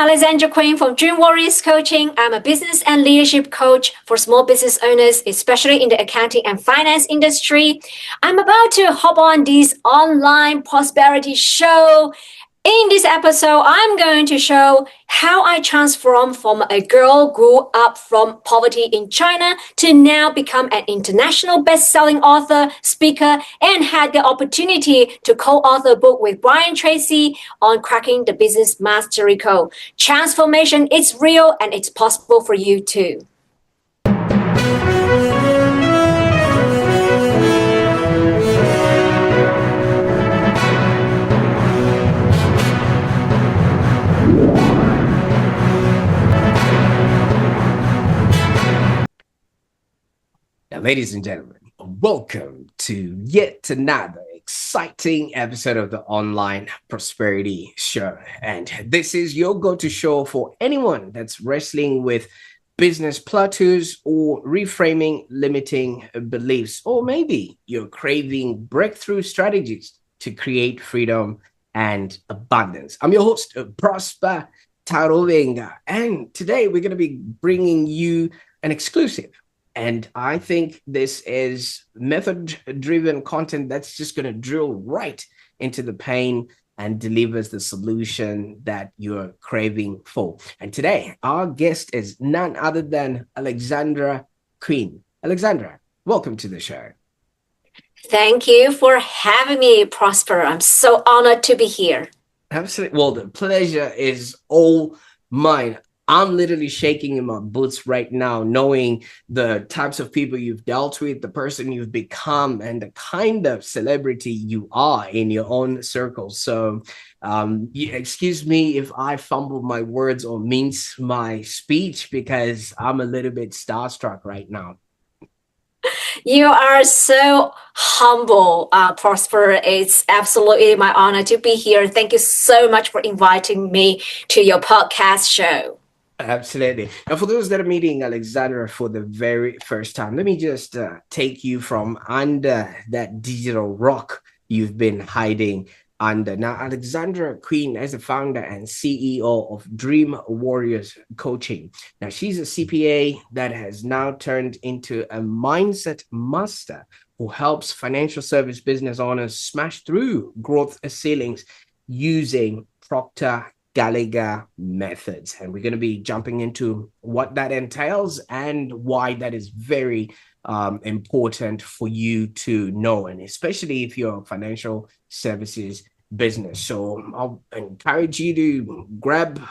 Alexandra Quinn from Dream Warriors Coaching. I'm a business and leadership coach for small business owners, especially in the accounting and finance industry. I'm about to hop on this online prosperity show. In this episode, I'm going to show how I transformed from a girl grew up from poverty in China to now become an international best-selling author, speaker, and had the opportunity to co-author a book with Brian Tracy on cracking the business mastery code. Transformation is real and it's possible for you too. Now, ladies and gentlemen, welcome to yet another exciting episode of the Online Prosperity Show. And this is your go-to show for anyone that's wrestling with business plateaus or reframing limiting beliefs, or maybe you're craving breakthrough strategies to create freedom and abundance. I'm your host, Prosper Taruvinga, and today we're going to be bringing you an exclusive. And I think this is method-driven content that's just going to drill right into the pain and delivers the solution that you're craving for. And today, our guest is none other than Alexandra Quinn. Alexandra, welcome to the show. Thank you for having me, Prosper. I'm so honored to be here. Absolutely. Well, the pleasure is all mine. I'm literally shaking in my boots right now, knowing the types of people you've dealt with, the person you've become, and the kind of celebrity you are in your own circle. So excuse me if I fumble my words or mince my speech, because I'm a little bit starstruck right now. You are so humble, Prosper. It's absolutely my honor to be here. Thank you so much for inviting me to your podcast show. Absolutely. And for those that are meeting Alexandra for the very first time, let me just take you from under that digital rock you've been hiding under. Now, Alexandra Quinn is the founder and CEO of Dream Warriors Coaching. Now, she's a CPA that has now turned into a mindset master who helps financial service business owners smash through growth ceilings using Proctor Gallagher methods. And we're going to be jumping into what that entails and why that is very important for you to know, and especially if you're a financial services business. So I'll encourage you to grab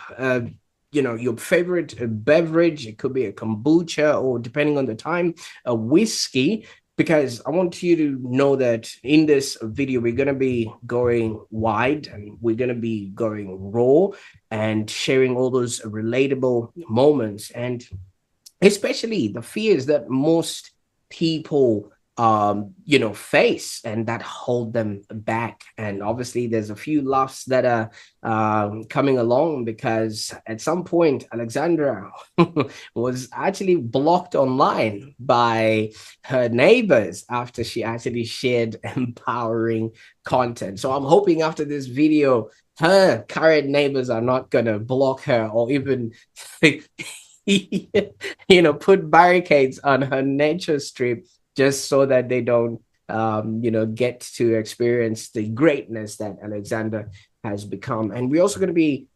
your favorite beverage. It could be a kombucha, or depending on the time, a whiskey, because I want you to know that in this video, we're going to be going wide and we're going to be going raw and sharing all those relatable moments, and especially the fears that most people face and that hold them back. And obviously there's a few laughs that are coming along, because at some point Alexandra was actually blocked online by her neighbors after she actually shared empowering content. So I'm hoping after this video her current neighbors are not gonna block her or even put barricades on her nature strip, just so that they don't, get to experience the greatness that Alexandra has become. And we're also going to be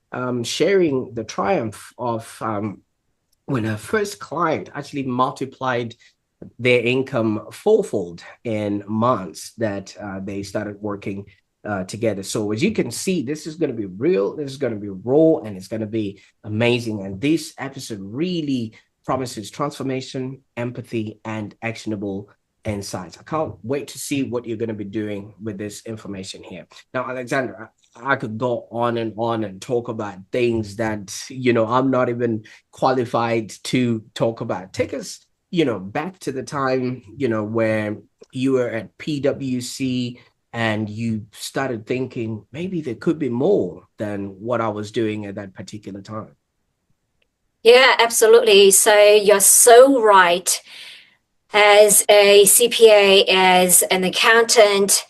sharing the triumph of when her first client actually multiplied their income fourfold in months that they started working together. So as you can see, this is going to be real, this is going to be raw, and it's going to be amazing. And this episode really promises transformation, empathy, and actionable insights. I can't wait to see what you're going to be doing with this information here. Now, Alexandra, I could go on and talk about things that, I'm not even qualified to talk about. Take us, back to the time, where you were at PwC and you started thinking maybe there could be more than what I was doing at that particular time. Yeah, absolutely. So you're so right. As a CPA, as an accountant,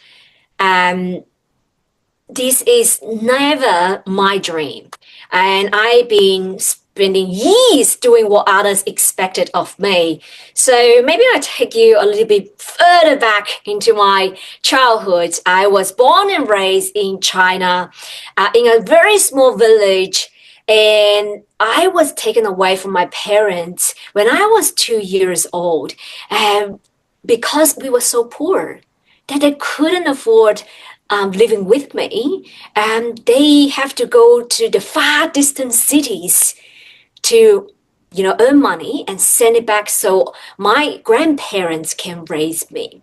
this is never my dream. And I've been spending years doing what others expected of me. So maybe I'll take you a little bit further back into my childhood. I was born and raised in China, in a very small village. And I was taken away from my parents when I was 2 years old, because we were so poor that they couldn't afford living with me. And they have to go to the far distant cities to earn money and send it back so my grandparents can raise me.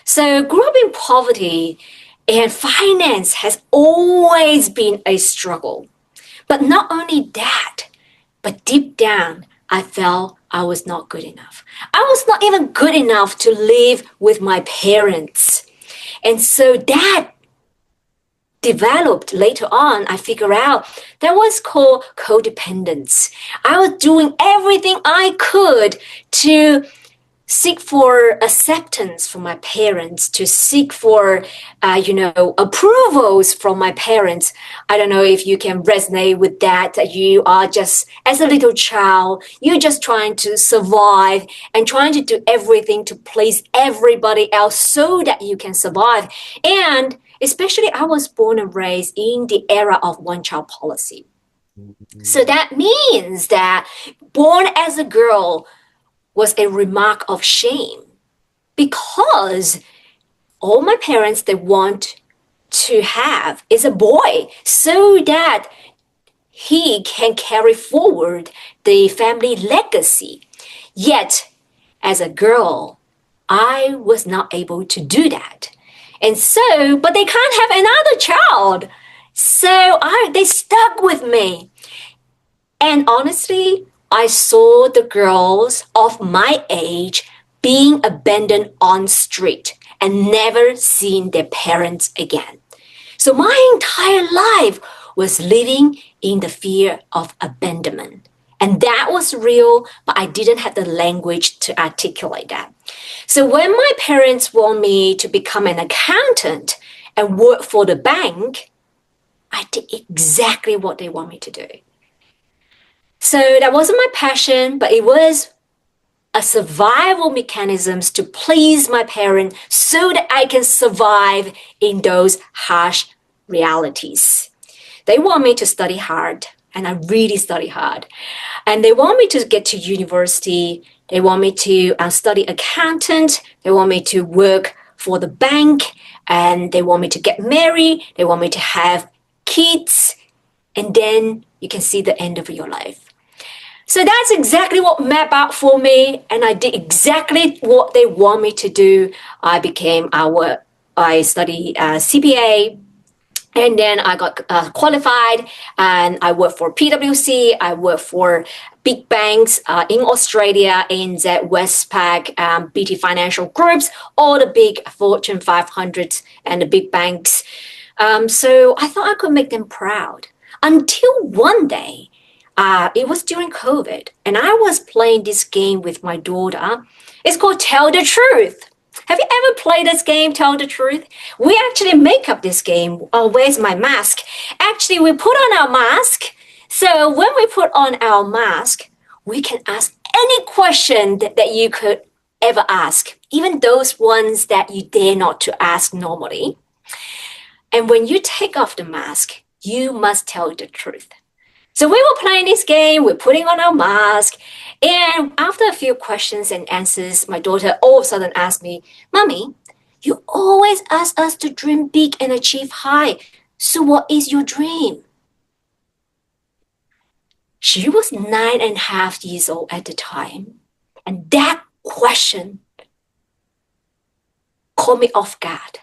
So grew up in poverty, and finance has always been a struggle. But not only that, but deep down, I felt I was not good enough. I was not even good enough to live with my parents. And so that developed later on. I figured out that was called codependence. I was doing everything I could to seek for acceptance from my parents, to seek for, approvals from my parents. I don't know if you can resonate with that you are just, as a little child, you're just trying to survive and trying to do everything to please everybody else so that you can survive. And especially I was born and raised in the era of one-child policy. So that means that born as a girl was a remark of shame, because all my parents, they want to have is a boy so that he can carry forward the family legacy. Yet, as a girl, I was not able to do that. And so, but they can't have another child. So they stuck with me. And honestly, I saw the girls of my age being abandoned on street and never seen their parents again. So my entire life was living in the fear of abandonment. And that was real, but I didn't have the language to articulate that. So when my parents want me to become an accountant and work for the bank, I did exactly what they want me to do. So that wasn't my passion, but it was a survival mechanisms to please my parents so that I can survive in those harsh realities. They want me to study hard, and I really study hard. And they want me to get to university. They want me to study accountant. They want me to work for the bank, and they want me to get married. They want me to have kids, and then you can see the end of your life. So that's exactly what mapped out for me, and I did exactly what they want me to do. I studied CPA, and then I got qualified, and I worked for PwC. I worked for big banks in Australia, ANZ, Westpac, BT Financial Groups, all the big Fortune 500 and the big banks. So I thought I could make them proud until one day. It was during COVID, and I was playing this game with my daughter. It's called Tell the Truth. Have you ever played this game, Tell the Truth? We actually make up this game. Oh, where's my mask? Actually, we put on our mask. So when we put on our mask, we can ask any question that you could ever ask, even those ones that you dare not to ask normally. And when you take off the mask, you must tell the truth. So we were playing this game, we're putting on our mask, and after a few questions and answers, my daughter all of a sudden asked me, "Mommy, you always ask us to dream big and achieve high. So what is your dream?" She was 9.5 years old at the time, and that question caught me off guard.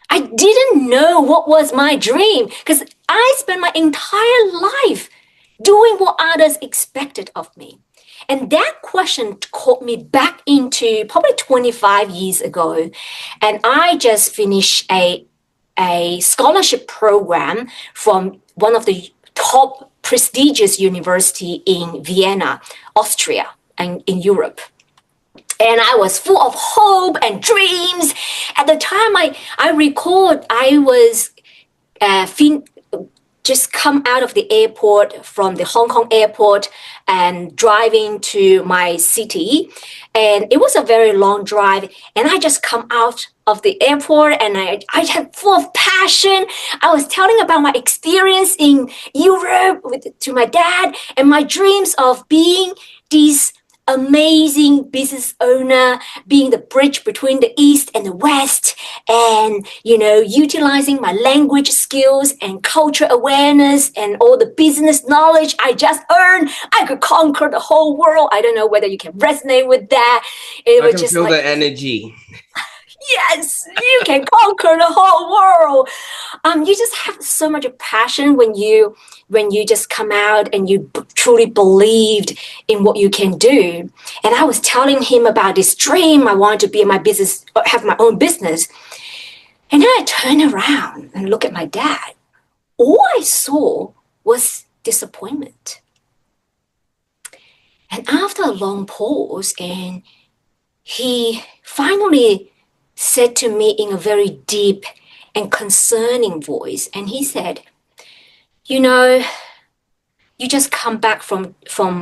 I didn't know what was my dream because I spent my entire life doing what others expected of me. And that question caught me back into probably 25 years ago. And I just finished a scholarship program from one of the top prestigious university in Vienna, Austria, and in Europe. And I was full of hope and dreams. At the time, I recall I was just come out of the airport, from the Hong Kong airport, and driving to my city. And it was a very long drive. And I just come out of the airport and I had full of passion. I was telling about my experience in Europe to my dad and my dreams of being this amazing business owner, being the bridge between the East and the West, and, utilizing my language skills and culture awareness and all the business knowledge I just earned. I could conquer the whole world. I don't know whether you can resonate with that. It I was can just feel like, the energy. yes, you can conquer the whole world. You just have so much passion when you just come out and you truly believed in what you can do. And I was telling him about this dream. I wanted to be in my business, have my own business. And then I turned around and looked at my dad. All I saw was disappointment. And after a long pause, and he finally said to me in a very deep and concerning voice, and he said, you just come back from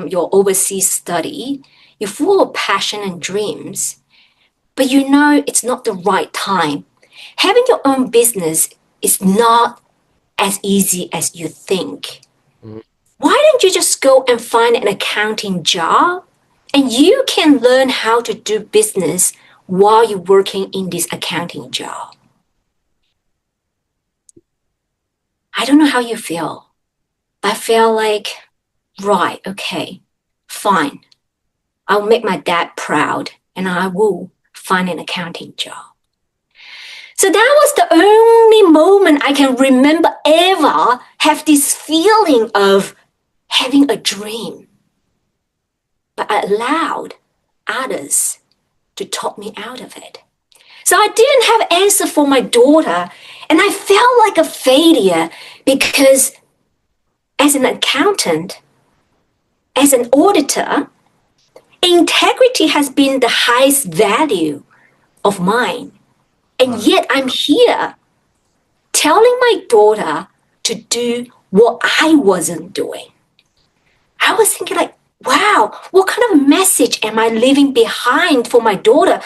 your overseas study, you're full of passion and dreams, but it's not the right time. Having your own business is not as easy as you think. Why don't you just go and find an accounting job and you can learn how to do business while you're working in this accounting job? I don't know how you feel. I feel like, right, okay, fine. I'll make my dad proud and I will find an accounting job. So that was the only moment I can remember ever have this feeling of having a dream. But I allowed others to talk me out of it. So I didn't have an answer for my daughter, and I felt like a failure because as an accountant, as an auditor, integrity has been the highest value of mine. And yet I'm here telling my daughter to do what I wasn't doing. I was thinking like, wow, what kind of message am I leaving behind for my daughter?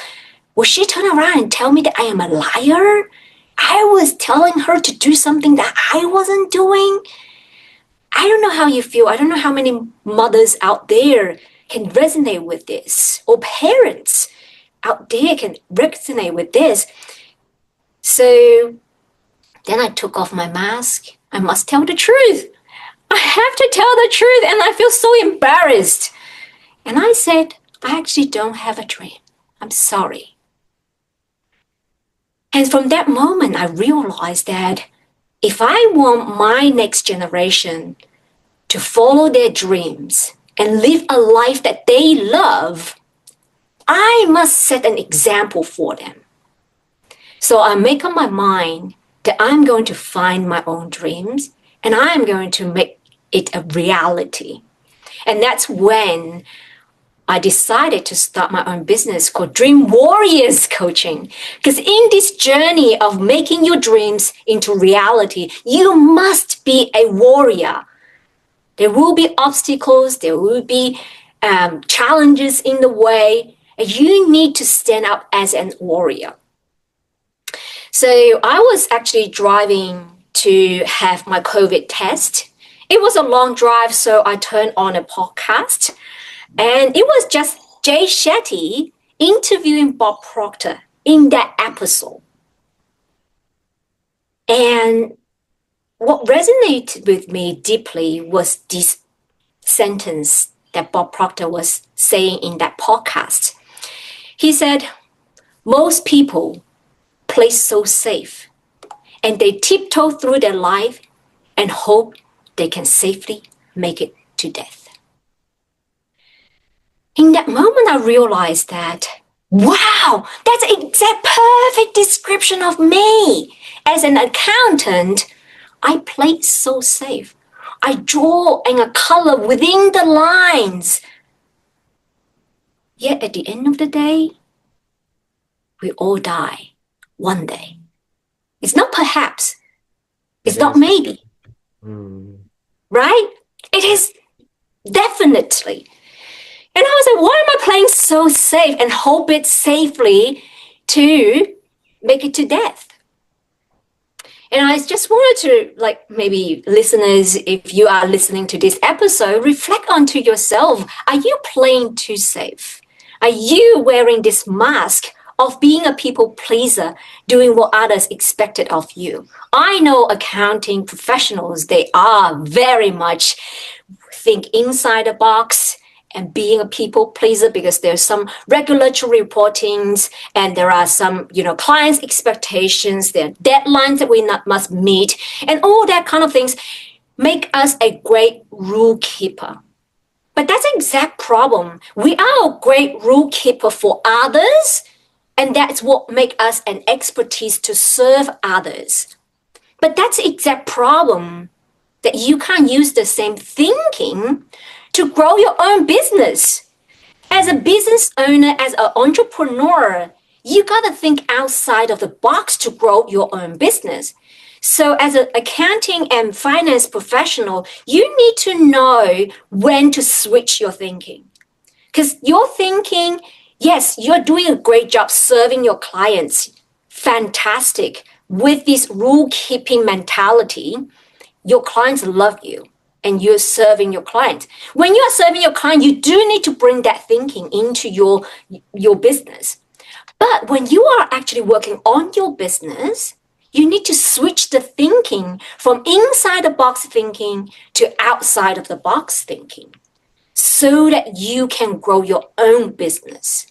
Will she turn around and tell me that I am a liar? I was telling her to do something that I wasn't doing. I don't know how you feel. I don't know how many mothers out there can resonate with this, or parents out there can resonate with this. So then I took off my mask. I must tell the truth. I have to tell the truth, and I feel so embarrassed. And I said, I actually don't have a dream. I'm sorry. And from that moment, I realized that if I want my next generation to follow their dreams and live a life that they love, I must set an example for them. So I make up my mind that I'm going to find my own dreams and I'm going to make it a reality. And that's when I decided to start my own business called Dream Warriors Coaching. Because in this journey of making your dreams into reality, you must be a warrior. There will be obstacles, there will be challenges in the way, and you need to stand up as an warrior. So I was actually driving to have my COVID test. It was a long drive, so I turned on a podcast, and it was just Jay Shetty interviewing Bob Proctor in that episode. And what resonated with me deeply was this sentence that Bob Proctor was saying in that podcast. He said, most people play so safe and they tiptoe through their life and hope they can safely make it to death. In that moment, I realized that, wow, that's an exact perfect description of me. As an accountant, I play so safe. I draw in a color within the lines. Yet at the end of the day, we all die one day. It's not perhaps. It's not maybe. right? It is definitely. And I was like, why am I playing so safe and hope it safely to make it to death? And I just wanted to, like, maybe listeners, if you are listening to this episode, reflect onto yourself. Are you playing too safe? Are you wearing this mask of being a people pleaser, doing what others expected of you? I know accounting professionals, they are very much think inside the box and being a people pleaser because there's some regulatory reportings and there are some clients expectations, there are deadlines that we must meet, and all that kind of things make us a great rule keeper. But that's the exact problem. We are a great rule keeper for others, and that's what makes us an expertise to serve others. But that's the exact problem, that you can't use the same thinking to grow your own business. As a business owner, as an entrepreneur, you got to think outside of the box to grow your own business. So as an accounting and finance professional, you need to know when to switch your thinking. Because your thinking, yes, you're doing a great job serving your clients. Fantastic. With this rule keeping mentality, your clients love you and you're serving your clients. When you're serving your client, you do need to bring that thinking into your business. But when you are actually working on your business, you need to switch the thinking from inside the box thinking to outside of the box thinking so that you can grow your own business.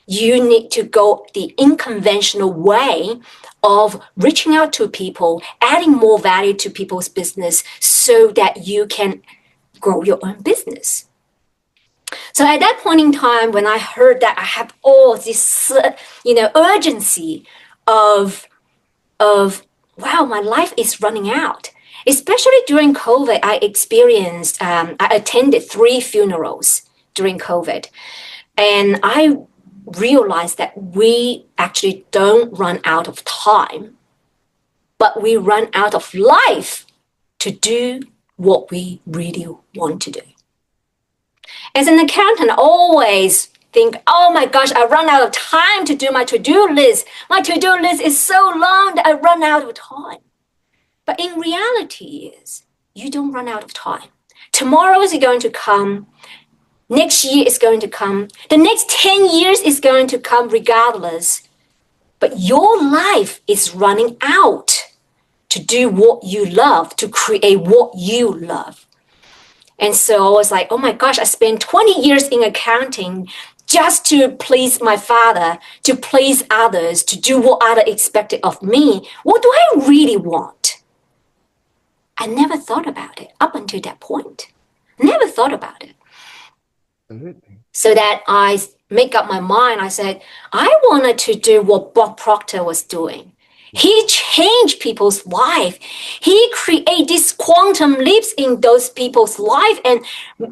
You need to go the unconventional way of reaching out to people, adding more value to people's business so that you can grow your own business. So at that point in time, when I heard that I have all this, urgency of, wow, my life is running out. Especially during COVID, I attended 3 funerals during COVID. And I realized that we actually don't run out of time, but we run out of life to do what we really want to do. As an accountant, I always think, oh my gosh, I run out of time to do my to-do list. My to-do list is so long that I run out of time. But in reality is, you don't run out of time. Tomorrow is going to come. Next year is going to come. The next 10 years is going to come regardless. But your life is running out to do what you love, to create what you love. And so I was like, oh my gosh, I spent 20 years in accounting just to please my father, to please others, to do what others expected of me. What do I really want? I never thought about it up until that point. Never thought about it. So that I make up my mind. I said, I wanted to do what Bob Proctor was doing. He changed people's life. He created these quantum leaps in those people's life and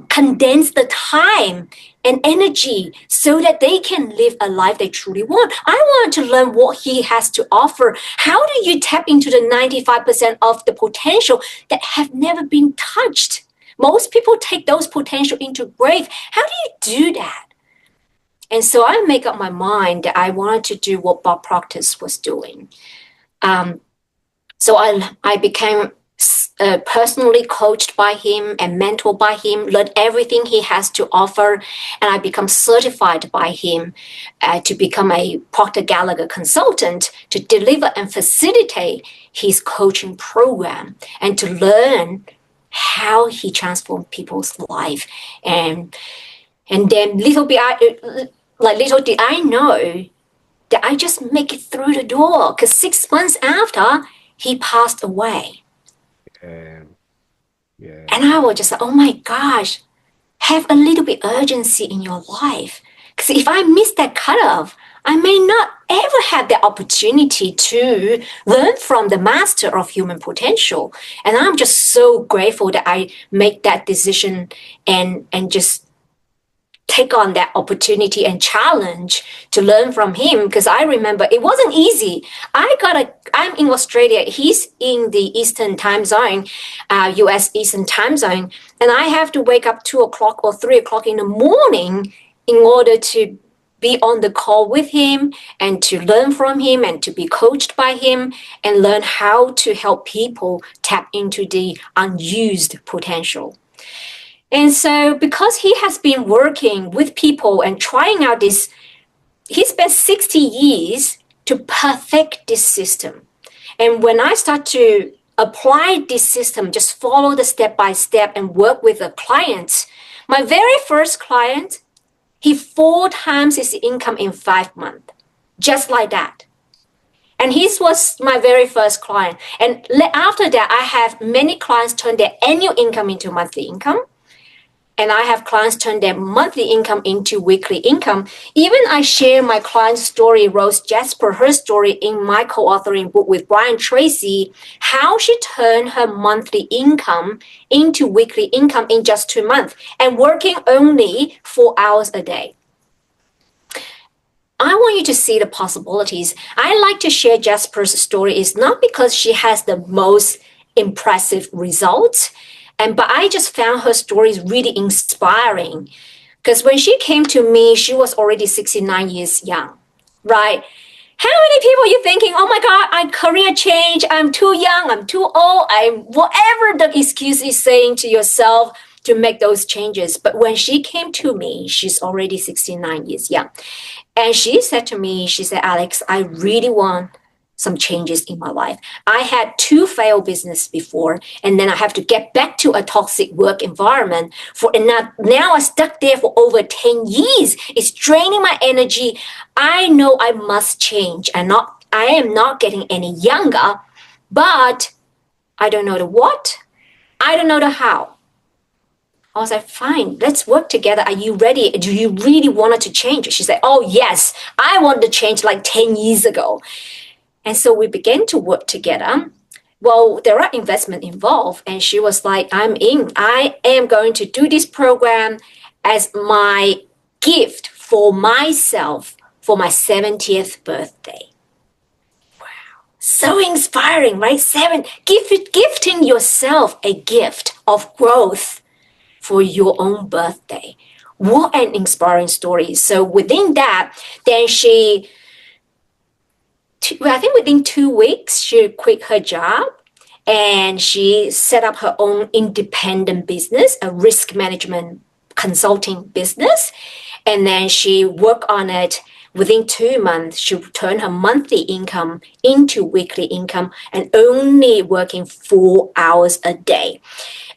condensed the time and energy so that they can live a life they truly want. I wanted to learn what he has to offer. How do you tap into the 95% of the potential that have never been touched? Most people take those potential into grave. How do you do that? And so I make up my mind that I wanted to do what Bob Proctor was doing. So I became personally coached by him and mentored by him, learned everything he has to offer, and I become certified by him to become a Proctor Gallagher consultant to deliver and facilitate his coaching program and to learn how he transformed people's life. And then little did I know that I just make it through the door, because 6 months after, he passed away. Yeah. And I was just like, oh my gosh, have a little bit urgency in your life. Because if I miss that cutoff, I may not ever have the opportunity to learn from the master of human potential. And I'm just so grateful that I made that decision and just take on that opportunity and challenge to learn from him, because I remember it wasn't easy. I'm in Australia, he's in the Eastern time zone, US Eastern time zone, and I have to wake up 2 o'clock or 3 o'clock in the morning in order to be on the call with him and to learn from him and to be coached by him and learn how to help people tap into the unused potential. And so because he has been working with people and trying out this, he spent 60 years to perfect this system. And when I start to apply this system, just follow the step by step and work with the clients, my very first client, he 4 times his income in 5 months, just like that. And his was my very first client. And after that, I have many clients turn their annual income into monthly income. And I have clients turn their monthly income into weekly income. Even I share my client's story, Rose Jasper, her story in my co-authoring book with Brian Tracy, how she turned her monthly income into weekly income in just 2 months and working only 4 hours a day. I want you to see the possibilities. I like to share Jasper's story is not because she has the most impressive results, but I just found her stories really inspiring. Because when she came to me, she was already 69 years young, right? How many people are you thinking, oh my God, I career change, I'm too young, I'm too old, I'm whatever the excuse is saying to yourself to make those changes. But when she came to me, she's already 69 years young. And she said to me, she said, Alex, I really want some changes in my life. I had 2 failed business before, and then I have to get back to a toxic work environment and now I'm stuck there for over 10 years. It's draining my energy. I know I must change. I am not getting any younger, but I don't know the what. I don't know the how. I was like, fine, let's work together. Are you ready? Do you really want to change? She said, oh yes, I want to change like 10 years ago. And so we began to work together. Well, there are investment involved. And she was like, I'm in. I am going to do this program as my gift for myself for my 70th birthday. Wow. So inspiring, right? Gifting yourself a gift of growth for your own birthday. What an inspiring story. So within that, then I think within 2 weeks, she quit her job and she set up her own independent business, a risk management consulting business. And then she worked on it. Within 2 months, she turned her monthly income into weekly income and only working 4 hours a day.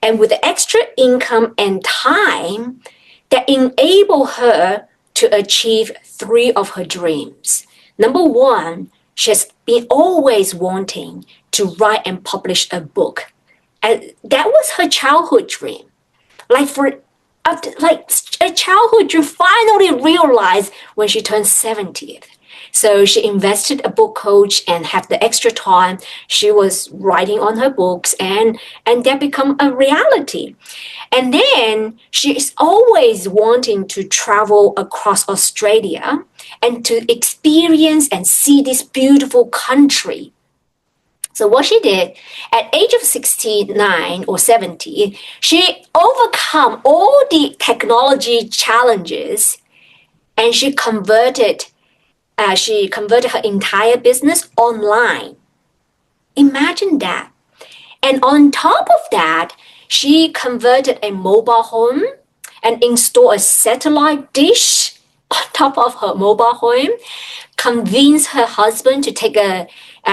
And with the extra income and time that enable her to achieve 3 of her dreams. Number 1, she's been always wanting to write and publish a book. And that was her childhood dream. Like a childhood dream finally realized when she turned 70th. So she invested a book coach and had the extra time. She was writing on her books and that become a reality. And then she is always wanting to travel across Australia and to experience and see this beautiful country. So what she did, at age of 69 or 70, she overcome all the technology challenges and she converted her entire business online. Imagine that. And on top of that, she converted a mobile home and installed a satellite dish on top of her mobile home, convinced her husband to take a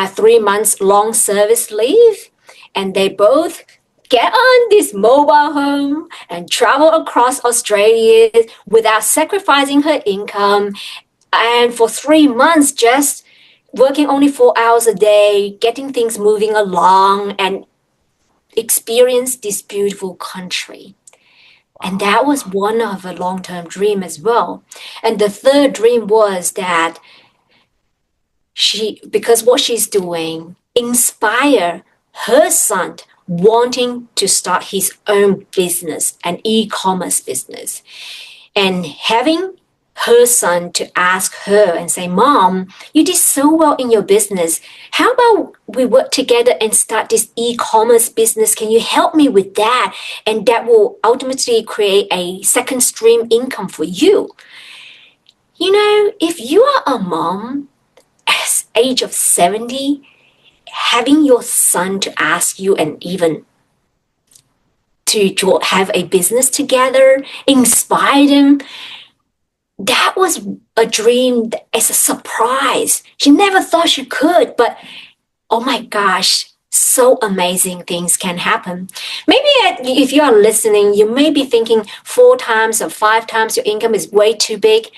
3 months long service leave, and they both get on this mobile home and travel across Australia without sacrificing her income. And for 3 months, just working only 4 hours a day, getting things moving along and experience this beautiful country. And that was one of a long-term dream as well. And the third dream was that because what she's doing, inspire her son wanting to start his own business, an e-commerce business. and having her son to ask her and say, Mom, you did so well in your business. How about we work together and start this e-commerce business? Can you help me with that? And that will ultimately create a second stream income for you. You know, if you are a mom at age of 70, having your son to ask you and even to have a business together, inspire them, that was a dream as a surprise. She never thought she could, but oh my gosh, so amazing things can happen. Maybe if you are listening, you may be thinking 4 times or 5 times your income is way too big,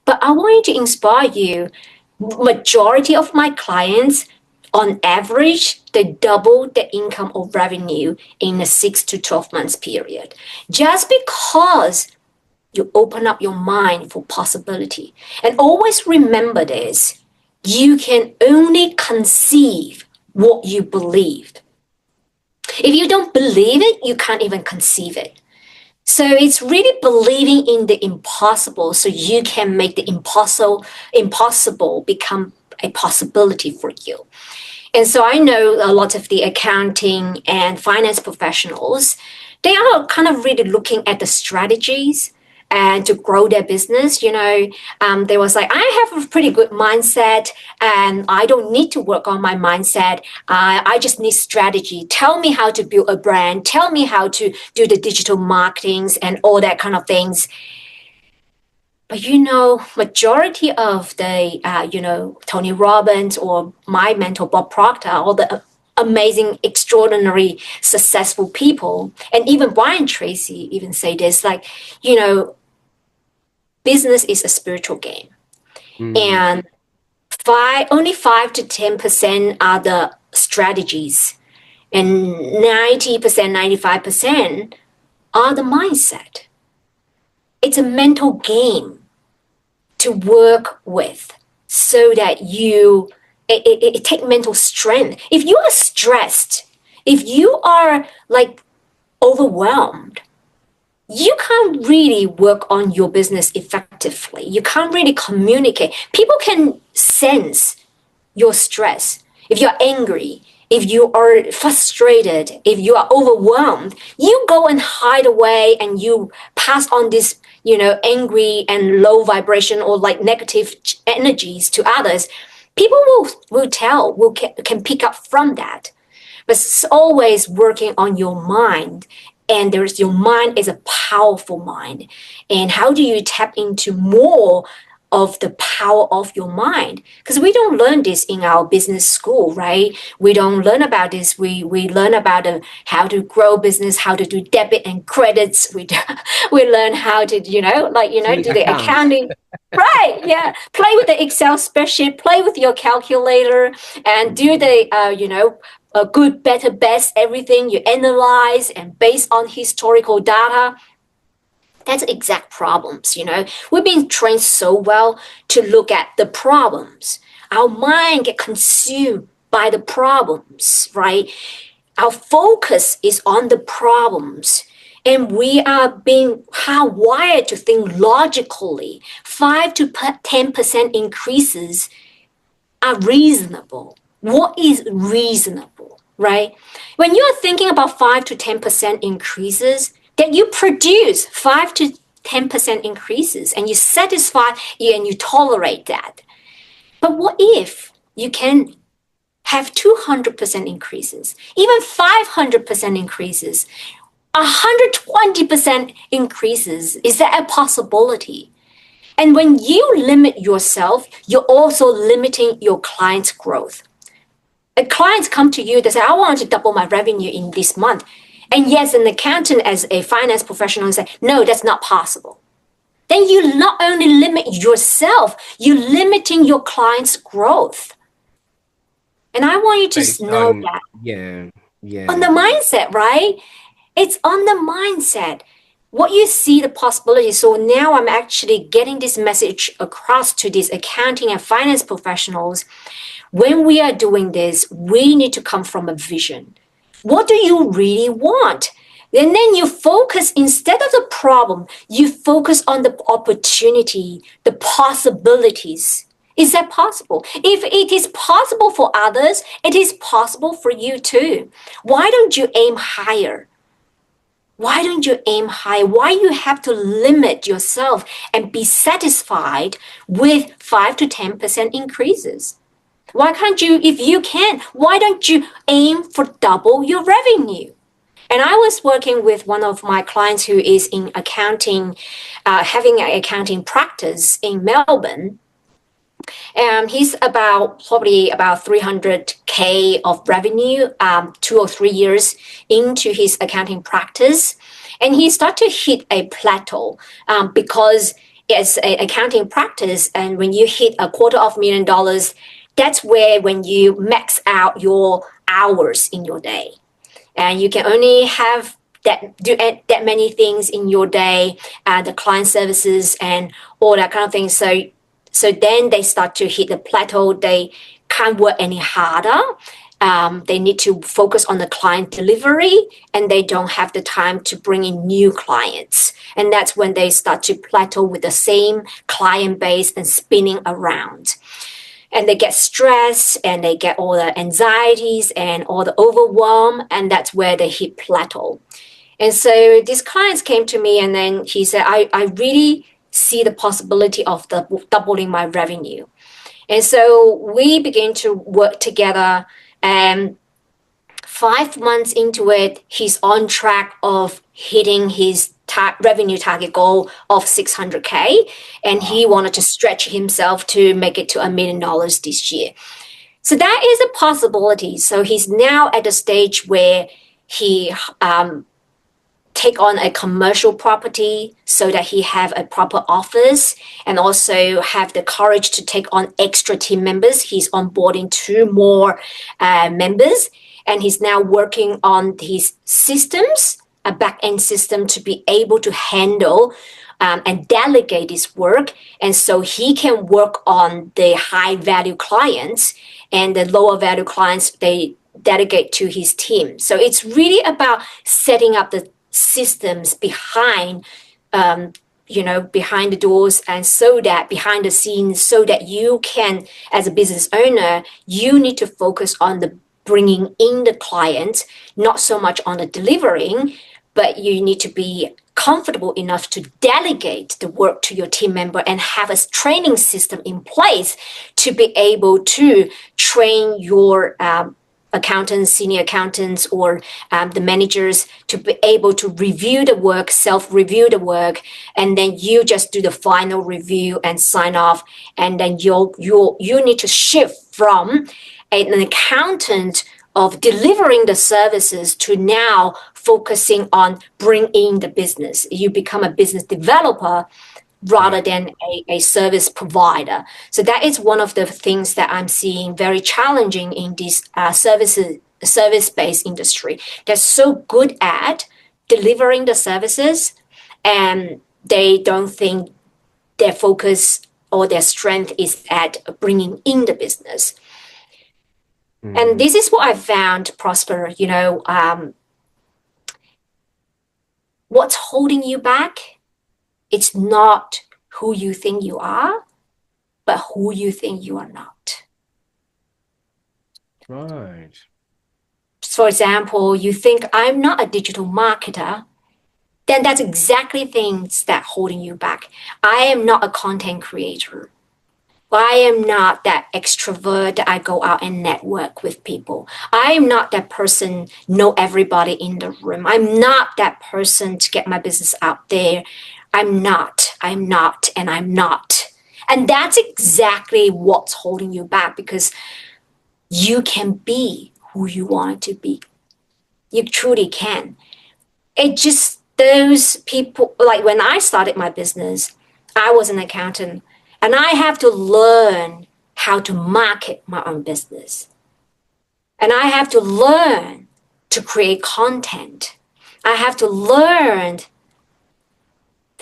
but I want to inspire you. Majority of my clients, on average, they double the income or revenue in a 6 to 12 months period. Just because you open up your mind for possibility. And always remember this, you can only conceive what you believed. If you don't believe it, you can't even conceive it. So it's really believing in the impossible so you can make the impossible become a possibility for you. And so I know a lot of the accounting and finance professionals, they are kind of really looking at the strategies and to grow their business. They was like, I have a pretty good mindset and I don't need to work on my mindset. I just need strategy. Tell me how to build a brand. Tell me how to do the digital marketings and all that kind of things. But majority of the, Tony Robbins or my mentor, Bob Proctor, all the amazing, extraordinary, successful people, and even Brian Tracy even say this, like, business is a spiritual game. And only 5 to 10% are the strategies, and 90%, 95% are the mindset. It's a mental game to work with so that it take mental strength. If you are stressed, if you are like overwhelmed, you can't really work on your business effectively. You can't really communicate. People can sense your stress. If you're angry, if you are frustrated, if you are overwhelmed, you go and hide away and you pass on this, angry and low vibration or like negative energies to others. People can pick up from that. But it's always working on your mind. And your mind is a powerful mind. And how do you tap into more of the power of your mind? Because we don't learn this in our business school, right? We don't learn about this. We learn about how to grow business, how to do debit and credits. We learn how to, do the accounting. Right, yeah. Play with the Excel spreadsheet, play with your calculator, and do the, good, better, best, everything you analyze and based on historical data. That's exact problems, We've been trained so well to look at the problems. Our mind get consumed by the problems, right? Our focus is on the problems. And we are being hardwired to think logically. 5 to 10% increases are reasonable. What is reasonable, right? When you're thinking about 5 to 10% increases, that you produce 5 to 10% increases and you satisfy and you tolerate that. But what if you can have 200% increases, even 500% increases, 120% increases? Is that a possibility? And when you limit yourself, you're also limiting your client's growth. And clients come to you, they say, I want to double my revenue in this month. And yes, an accountant as a finance professional say, no, that's not possible. Then you not only limit yourself, you're limiting your client's growth. And I want you to know that. Yeah. On the mindset, right? It's on the mindset. What you see the possibility. So now I'm actually getting this message across to these accounting and finance professionals. When we are doing this, we need to come from a vision. What do you really want? And then you focus, instead of the problem, you focus on the opportunity, the possibilities. Is that possible? If it is possible for others, it is possible for you too. Why don't you aim higher? Why don't you aim high? Why you have to limit yourself and be satisfied with 5 to 10% increases? Why can't you, if you can, why don't you aim for double your revenue? And I was working with one of my clients who is in accounting, having an accounting practice in Melbourne. He's probably about 300K of revenue, 2 or 3 years into his accounting practice. And he started to hit a plateau because it's an accounting practice. And when you hit $250,000, that's where when you max out your hours in your day. And you can only have that many things in your day, the client services and all that kind of thing. So then they start to hit the plateau. They can't work any harder. They need to focus on the client delivery, and they don't have the time to bring in new clients. And that's when they start to plateau with the same client base and spinning around. And they get stressed and they get all the anxieties and all the overwhelm, and that's where they hit plateau. And so these clients came to me, and then he said, I really see the possibility of doubling my revenue. And so we began to work together, and 5 months into it, he's on track of hitting his revenue target goal of 600K, and he wanted to stretch himself to make it to $1 million this year. So that is a possibility. So he's now at a stage where he take on a commercial property so that he have a proper office, and also have the courage to take on extra team members. He's onboarding 2 more members, and he's now working on his systems, a back-end system to be able to handle and delegate this work. And so he can work on the high value clients, and the lower value clients, they delegate to his team. So it's really about setting up the systems behind behind the doors, and so that behind the scenes, so that you can, as a business owner, you need to focus on the bringing in the client, not so much on the delivering, but you need to be comfortable enough to delegate the work to your team member and have a training system in place to be able to train your accountants, senior accountants, or the managers to be able to review the work, self-review the work, and then you just do the final review and sign off. And then you need to shift from an accountant of delivering the services to now focusing on bringing the business. You become a business developer rather than a service provider. So that is one of the things that I'm seeing very challenging in this service-based industry. They're so good at delivering the services, and they don't think their focus or their strength is at bringing in the business. And this is what I found, Prosper, what's holding you back? It's not who you think you are, but who you think you are not. Right. For example, you think I'm not a digital marketer, then that's exactly things that holding you back. I am not a content creator. I am not that extrovert that I go out and network with people. I am not that person, know everybody in the room. I'm not that person to get my business out there. I'm not. And that's exactly what's holding you back, because you can be who you want to be. You truly can. It just, those people, like when I started my business, I was an accountant. And I have to learn how to market my own business. And I have to learn to create content. I have to learn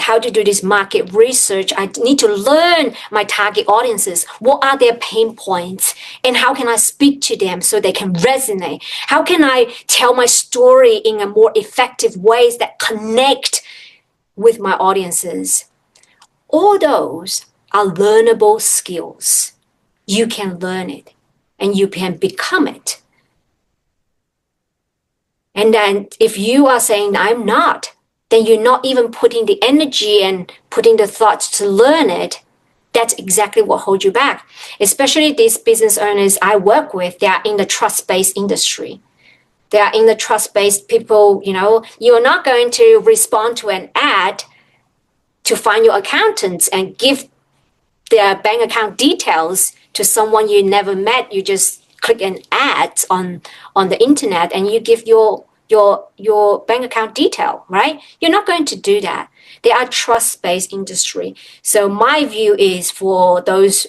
how to do this market research. I need to learn my target audiences. What are their pain points? And how can I speak to them so they can resonate? How can I tell my story in a more effective ways that connect with my audiences? All those are learnable skills. You can learn it and you can become it. And then if you are saying, I'm not, then you're not even putting the energy and putting the thoughts to learn it. That's exactly what holds you back. Especially these business owners I work with, they are in the trust-based industry. They are in the trust-based people, you're not going to respond to an ad to find your accountants and give their bank account details to someone you never met. You just click an ad on the internet and you give your bank account detail, right? You're not going to do that. They are trust-based industry. So my view is for those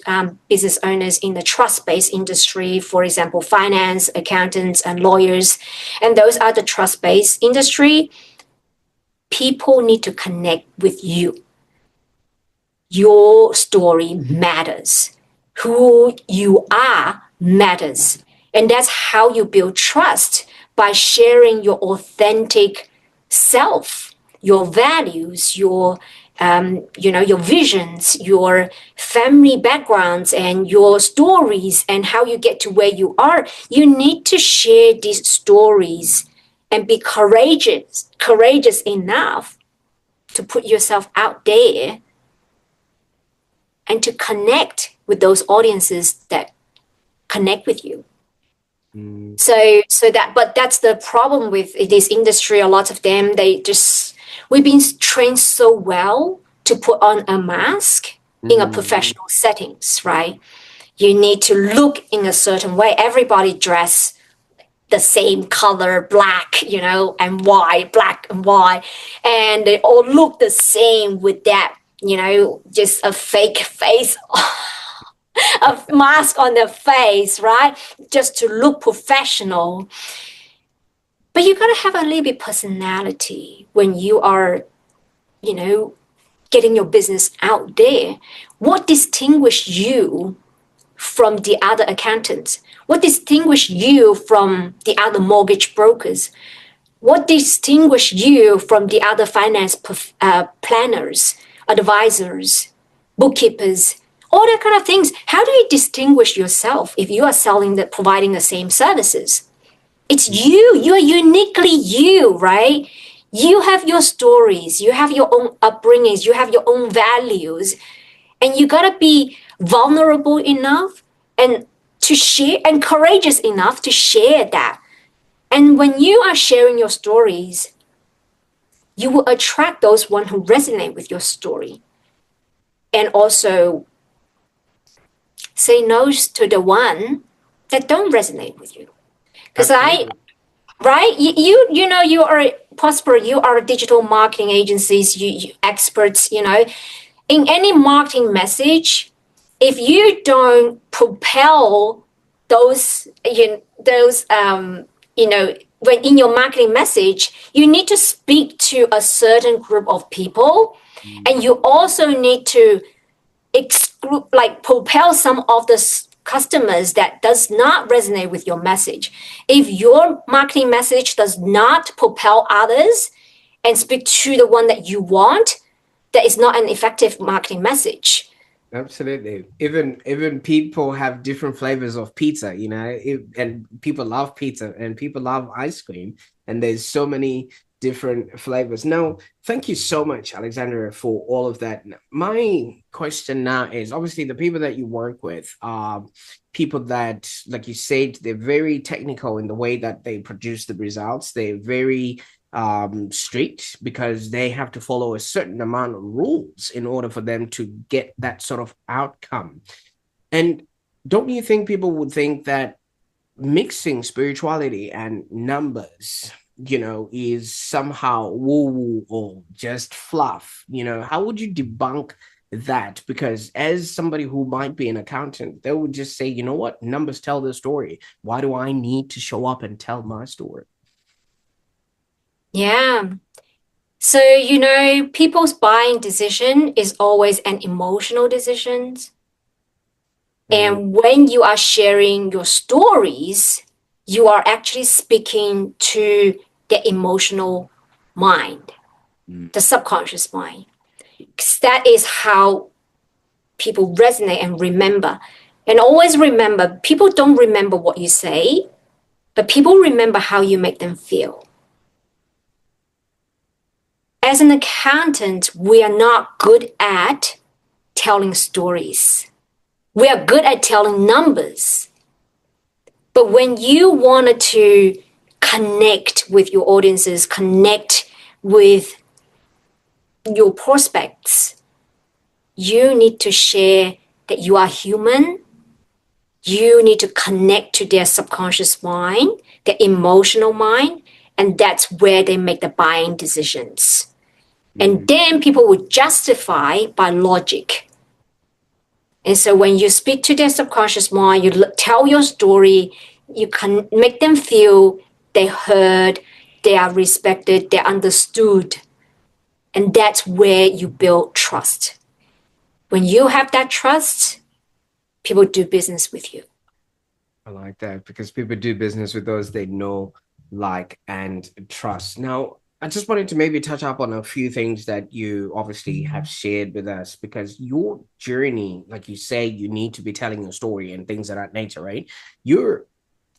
business owners in the trust-based industry, for example, finance, accountants, and lawyers, and those are the trust-based industry, people need to connect with you. Your story matters. Who you are matters. And that's how you build trust, by sharing your authentic self, your values, your visions, your family backgrounds, and your stories, and how you get to where you are. You need to share these stories and be courageous enough to put yourself out there and to connect with those audiences that connect with you. But that's the problem with this industry. A lot of them, we've been trained so well to put on a mask in a professional settings, right? You need to look in a certain way. Everybody dress the same color, black, and white, black and white, and they all look the same with that, just a fake face, a mask on their face, right? Just to look professional. But you gotta have a little bit personality when you are, getting your business out there. What distinguishes you from the other accountants? What distinguishes you from the other mortgage brokers? What distinguishes you from the other finance planners, advisors, bookkeepers, all that kind of things? How do you distinguish yourself if you are providing the same services? It's you. You are uniquely you, right? You have your stories. You have your own upbringings. You have your own values. And you got to be vulnerable enough and to share, and courageous enough to share that. And when you are sharing your stories, you will attract those one who resonate with your story. And also say no to the one that don't resonate with you. Because right? You are Prosper. You are digital marketing agencies. You experts. In any marketing message, if you don't propel those, when in your marketing message, you need to speak to a certain group of people, and you also need to exclude, propel some of the customers that does not resonate with your message. If your marketing message does not propel others and speak to the one that you want, that is not an effective marketing message. Absolutely. Even people have different flavors of pizza, and people love pizza and people love ice cream, and there's so many different flavors. Now, thank you so much, Alexandra, for all of that. My question now is, obviously the people that you work with are people that, like you said, they're very technical in the way that they produce the results. They're very strict because they have to follow a certain amount of rules in order for them to get that sort of outcome. And don't you think people would think that mixing spirituality and numbers, is somehow woo-woo or just fluff? How would you debunk that? Because as somebody who might be an accountant, they would just say, you know what, numbers tell the story. Why do I need to show up and tell my story? Yeah. So, people's buying decision is always an emotional decision. Mm, And when you are sharing your stories, you are actually speaking to the emotional mind, mm, the subconscious mind. 'Cause that is how people resonate and remember. And always remember, people don't remember what you say, but people remember how you make them feel. As an accountant, we are not good at telling stories. We are good at telling numbers. But when you wanted to connect with your audiences, connect with your prospects, you need to share that you are human. You need to connect to their subconscious mind, their emotional mind, and that's where they make the buying decisions. And mm. then people would justify by logic. And so when you speak to their subconscious mind, you tell your story, you can make them feel they heard, they are respected, they're understood. And that's where you build trust. When you have that trust, people do business with you. I like that because people do business with those they know, like, and trust. Now, I just wanted to maybe touch up on a few things that you obviously have shared with us because your journey, like you say, you need to be telling your story and things of that nature, right? You're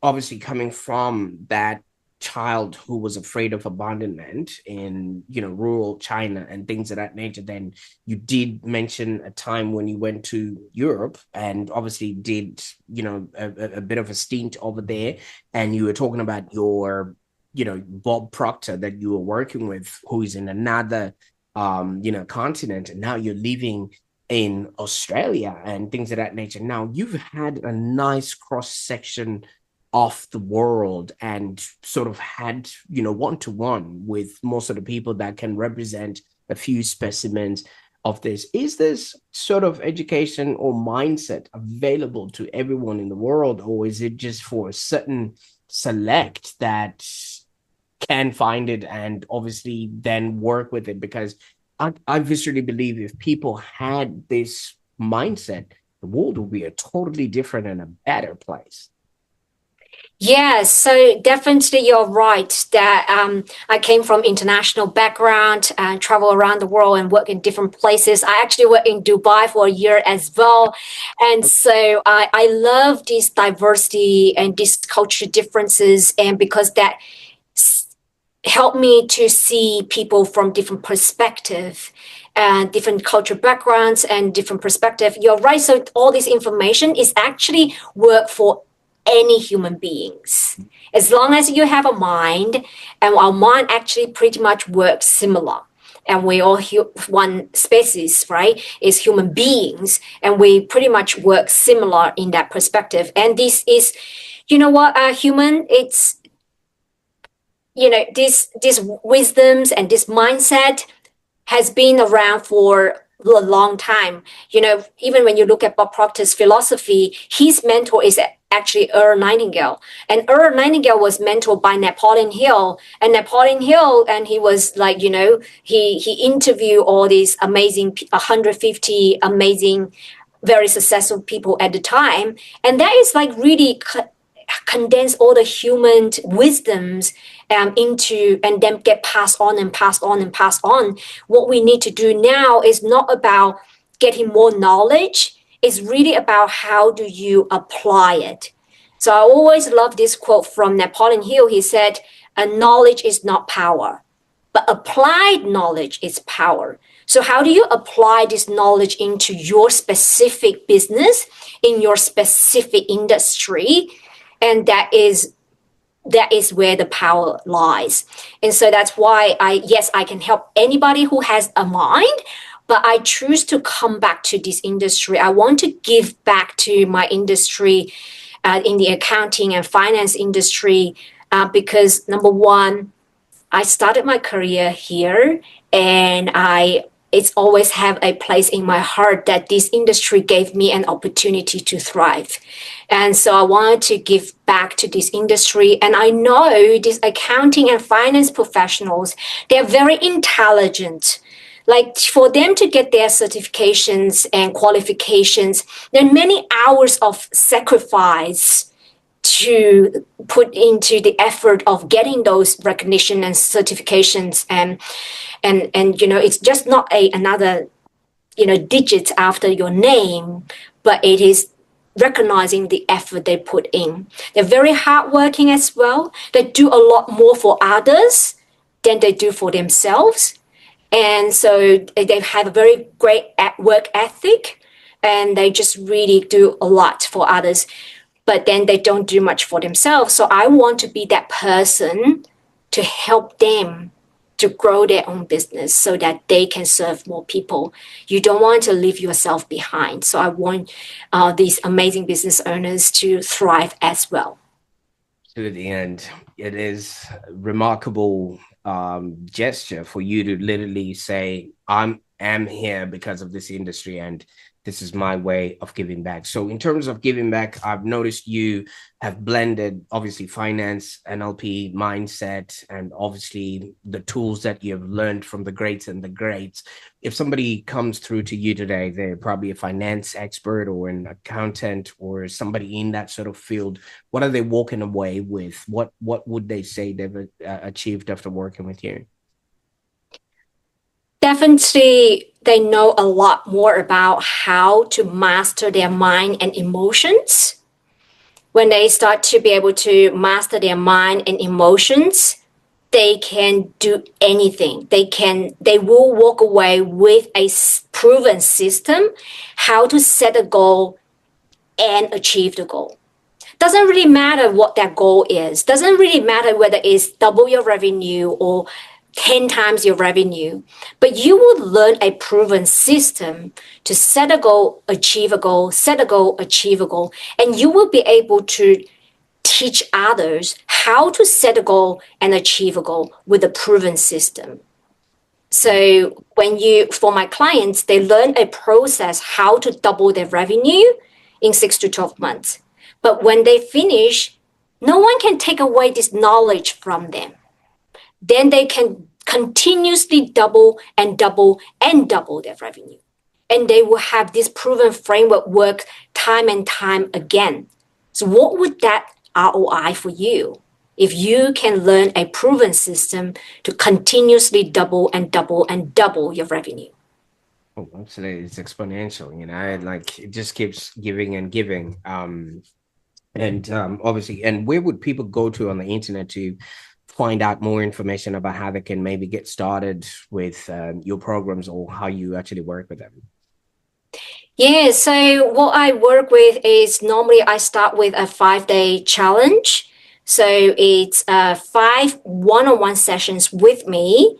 obviously coming from that child who was afraid of abandonment in rural China and things of that nature. Then you did mention a time when you went to Europe and obviously did a bit of a stint over there, and you were talking about your Bob Proctor that you were working with, who is in another continent, and now you're living in Australia and things of that nature. Now you've had a nice cross section off the world and sort of had one-to-one with most of the people that can represent a few specimens of this. Is this sort of education or mindset available to everyone in the world, or is it just for a certain select that can find it and obviously then work with it? Because I viscerally believe if people had this mindset, the world would be a totally different and a better place. Yeah, so definitely you're right that I came from international background and travel around the world and work in different places. I actually worked in Dubai for a year as well. And so I love this diversity and these culture differences. And because that helped me to see people from different perspective and different culture backgrounds and different perspective. You're right. So all this information is actually work for any human beings. As long as you have a mind, and our mind actually pretty much works similar. And we all one species, right? Is human beings, and we pretty much work similar in that perspective. And this is, what, human. It's this wisdoms and this mindset has been around for a long time. Even when you look at Bob Proctor's philosophy, his mentor is actually Earl Nightingale. And Earl Nightingale was mentored by Napoleon Hill. And Napoleon Hill, and he was like, he interviewed all these amazing, 150 amazing, very successful people at the time. And that is like really condense all the human wisdoms into, and then get passed on and passed on and passed on. What we need to do now is not about getting more knowledge. It's really about how do you apply it. So I always love this quote from Napoleon Hill. He said, knowledge is not power, but applied knowledge is power. So how do you apply this knowledge into your specific business, in your specific industry? And that is where the power lies. And so that's why I can help anybody who has a mind, but I choose to come back to this industry. I want to give back to my industry, in the accounting and finance industry, because number one, I started my career here, and I it's always have a place in my heart that this industry gave me an opportunity to thrive. And so I wanted to give back to this industry. And I know these accounting and finance professionals, they're very intelligent. Like for them to get their certifications and qualifications, there are many hours of sacrifice to put into the effort of getting those recognition and certifications, and it's just not another digit after your name, but it is recognizing the effort they put in. They're very hardworking as well. They do a lot more for others than they do for themselves, and so they have a very great work ethic, and they just really do a lot for others, but then they don't do much for themselves. So I want to be that person to help them to grow their own business so that they can serve more people. You don't want to leave yourself behind. So I want these amazing business owners to thrive as well. Absolutely. And it is remarkable gesture for you to literally say, am here because of this industry, and this is my way of giving back. So in terms of giving back, I've noticed you have blended obviously finance, NLP, mindset, and obviously the tools that you have learned from the greats and the greats. If somebody comes through to you today, they're probably a finance expert or an accountant or somebody in that sort of field. What are they walking away with? What would they say they've achieved after working with you? Definitely, they know a lot more about how to master their mind and emotions. When they start to be able to master their mind and emotions, they can do anything. They will walk away with a proven system, how to set a goal and achieve the goal. Doesn't really matter what that goal is. Doesn't really matter whether it's double your revenue or 10 times your revenue, but you will learn a proven system to set a goal, achieve a goal, set a goal, achieve a goal, and you will be able to teach others how to set a goal and achieve a goal with a proven system. So for my clients, they learn a process how to double their revenue in 6 to 12 months. But when they finish, no one can take away this knowledge from them. Then they can continuously double and double and double their revenue. And they will have this proven framework work time and time again. So what would that ROI for you if you can learn a proven system to continuously double and double and double your revenue? Oh, absolutely. It's exponential, like it just keeps giving and giving. Obviously, and where would people go to on the internet to find out more information about how they can maybe get started with your programs or how you actually work with them? Yeah, so what I work with is normally I start with a 5-day challenge. So it's 5 one-on-one sessions with me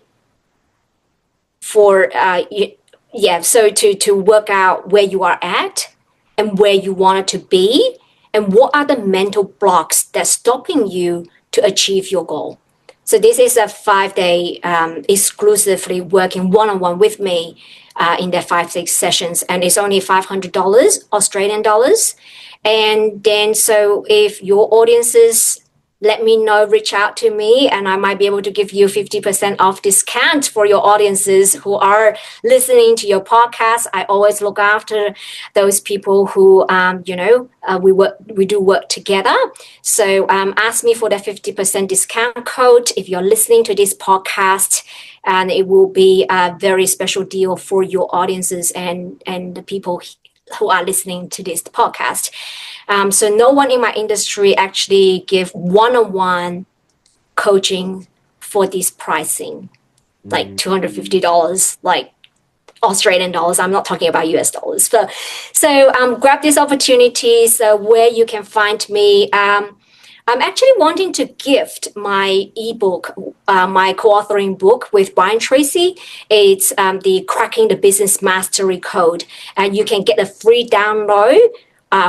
for so to work out where you are at and where you want to be and what are the mental blocks that's stopping you to achieve your goal. So this is a 5-day exclusively working one-on-one with me in the 5-6 sessions, and it's only $500 Australian dollars. And then so if your audiences let me know, reach out to me, and I might be able to give you 50% off discount for your audiences who are listening to your podcast. I always look after those people who, we do work together. So ask me for the 50% discount code if you're listening to this podcast, and it will be a very special deal for your audiences and the people who are listening to this podcast. So no one in my industry actually give one-on-one coaching for this pricing, like $250, like Australian dollars. I'm not talking about US dollars. So grab these opportunities where you can find me. I'm actually wanting to gift my ebook, my co-authoring book with Brian Tracy. It's the Cracking the Business Mastery Code. And you can get a free download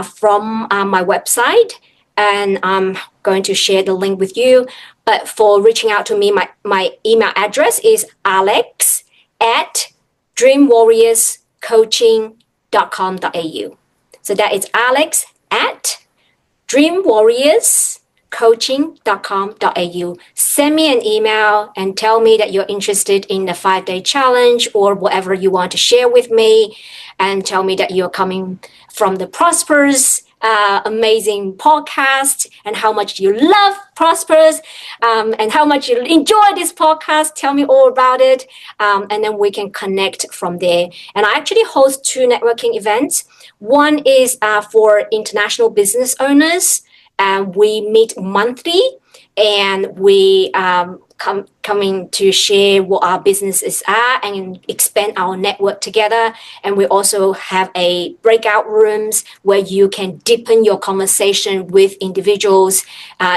from my website. And I'm going to share the link with you. But for reaching out to me, my email address is alex@dreamwarriorscoaching.com. dreamwarriorscoaching.com.au. So that is Alex at dreamwarriorscoaching.com.au. Send me an email and tell me that you're interested in the 5-day challenge or whatever you want to share with me, and tell me that you're coming from the Prosper's amazing podcast and how much you love Prosper's and how much you enjoy this podcast. Tell me all about it, and then we can connect from there. And I actually host 2 networking events. One is for international business owners. We meet monthly, and we coming to share what our businesses are and expand our network together. And we also have a breakout rooms where you can deepen your conversation with individuals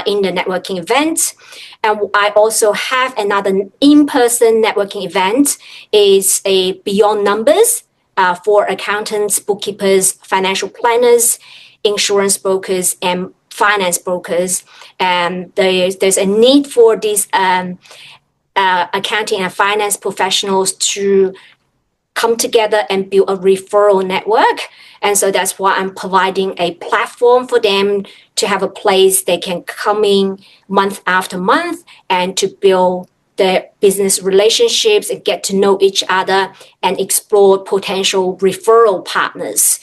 in the networking event. And I also have another in-person networking event, is a Beyond Numbers for accountants, bookkeepers, financial planners, insurance brokers, and finance brokers. And there's a need for these accounting and finance professionals to come together and build a referral network. And so that's why I'm providing a platform for them to have a place they can come in month after month and to build their business relationships and get to know each other and explore potential referral partners.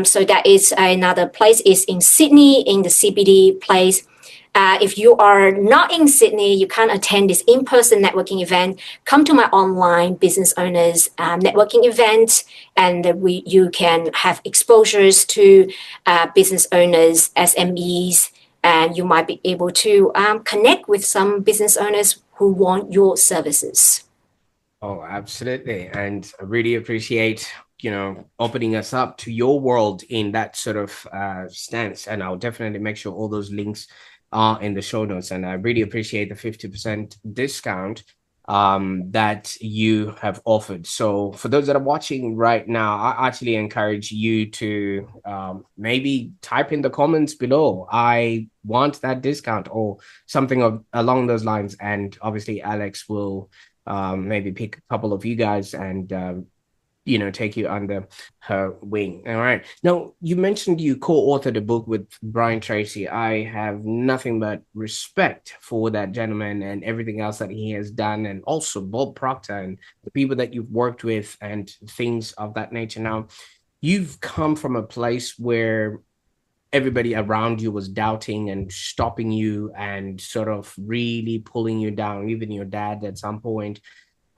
So that is another place, is in Sydney, in the CBD place. If you are not in Sydney, you can't attend this in-person networking event, come to my online business owners networking event, and you can have exposures to business owners, SMEs, and you might be able to connect with some business owners who want your services. Oh, absolutely. And I really appreciate, opening us up to your world in that sort of stance. And I'll definitely make sure all those links are in the show notes. And I really appreciate the 50% discount that you have offered. So for those that are watching right now, I actually encourage you to maybe type in the comments below, I want that discount or something along those lines. And obviously Alex will maybe pick a couple of you guys and take you under her wing. All right. Now, you mentioned you co-authored a book with Brian Tracy. I have nothing but respect for that gentleman and everything else that he has done, and also Bob Proctor and the people that you've worked with and things of that nature. Now, you've come from a place where everybody around you was doubting and stopping you and sort of really pulling you down, even your dad at some point.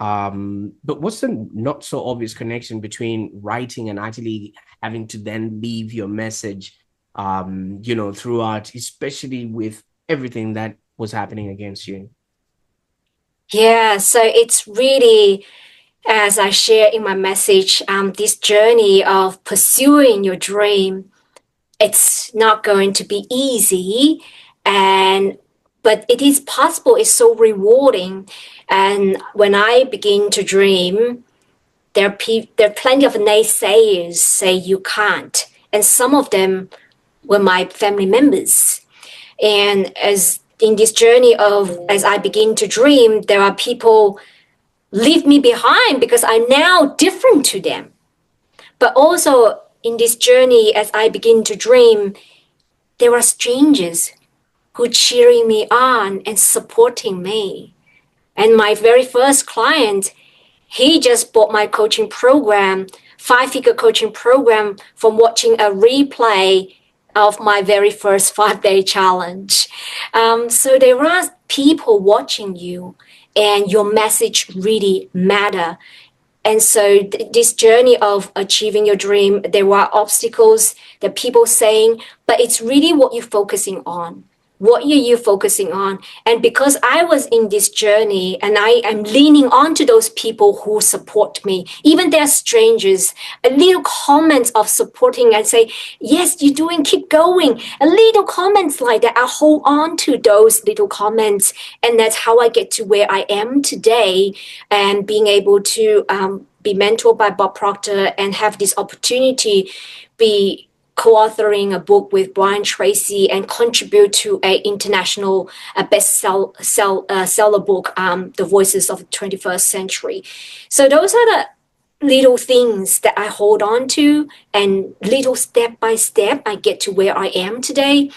But what's the not so obvious connection between writing and actually having to then leave your message, throughout, especially with everything that was happening against you? Yeah, so it's really, as I share in my message, this journey of pursuing your dream, it's not going to be easy, but it is possible. It's so rewarding. And when I begin to dream, there are plenty of naysayers say you can't, and some of them were my family members. And as in this journey as I begin to dream, there are people leave me behind because I'm now different to them. But also in this journey, as I begin to dream, there are strangers who cheering me on and supporting me. And my very first client, he just bought my coaching program, 5-figure coaching program, from watching a replay of my very first 5-day challenge. So there are people watching you, and your message really matter. And so this journey of achieving your dream, there were obstacles, there are people saying, but it's really what you're focusing on. What are you focusing on? And because I was in this journey and I am leaning on to those people who support me, even they're strangers, a little comments of supporting and say, yes, you're doing, keep going. A little comments like that, I hold on to those little comments. And that's how I get to where I am today, and being able to be mentored by Bob Proctor and have this opportunity be co-authoring a book with Brian Tracy and contribute to an international bestseller book, The Voices of the 21st Century. So those are the little things that I hold on to, and little step by step, I get to where I am today.